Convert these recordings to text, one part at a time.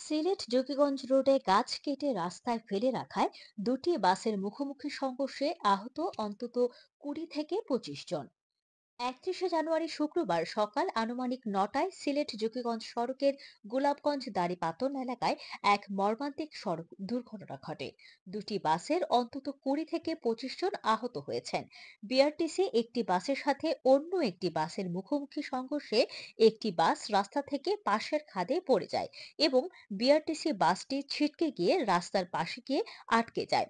সিলেট জকিগঞ্জ রোডে গাছ কেটে রাস্তায় ফেলে রাখায় দুটি বাসের মুখোমুখি সংঘর্ষে আহত অন্তত 20 থেকে 25 জন। 31শে জানুয়ারি শুক্রবার সকাল আনুমানিক 9টায় সিলেট জকিগঞ্জ সড়কের গোলাপগঞ্জ দাড়িপাতন এলাকায় এক মর্মান্তিক সড়ক দুর্ঘটনা ঘটে। দুটি বাসের অন্তত 20 থেকে 25 জন আহত হয়েছেন। বিআরটিসি একটি বাসের সাথে অন্য একটি বাসের মুখোমুখি সংঘর্ষে একটি বাস রাস্তা থেকে পাশের খাদে পড়ে যায় এবং বিআরটিসি বাসটি ছিটকে গিয়ে রাস্তার পাশে গিয়ে আটকে যায়।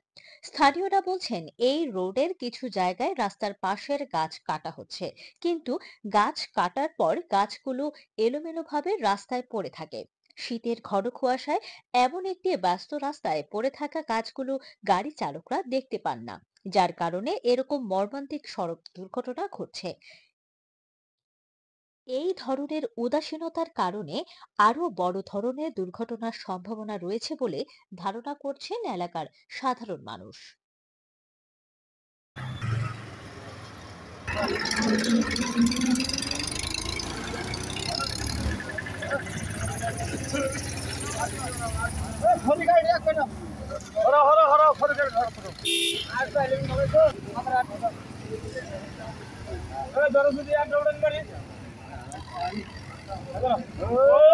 স্থানীয়রা বলছেন, এই রোডের কিছু জায়গায় রাস্তার পাশের গাছ কাটা হচ্ছে, কিন্তু গাছ কাটার পর গাছগুলো এলোমেলোভাবে রাস্তায় পড়ে থাকে। শীতের ঘন কুয়াশায় এমন একটি ব্যস্ত রাস্তায় পড়ে থাকা গাছগুলো গাড়ি চালকরা দেখতে পান না, যার কারণে এরকম মর্মান্তিক সড়ক দুর্ঘটনা ঘটছে। এই ধরনের উদাসীনতার কারণে আরো বড় ধরনের দুর্ঘটনার সম্ভাবনা রয়েছে বলে ধারণা করছেন এলাকার সাধারণ মানুষ।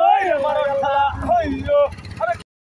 ওই আমার খেলা হইলো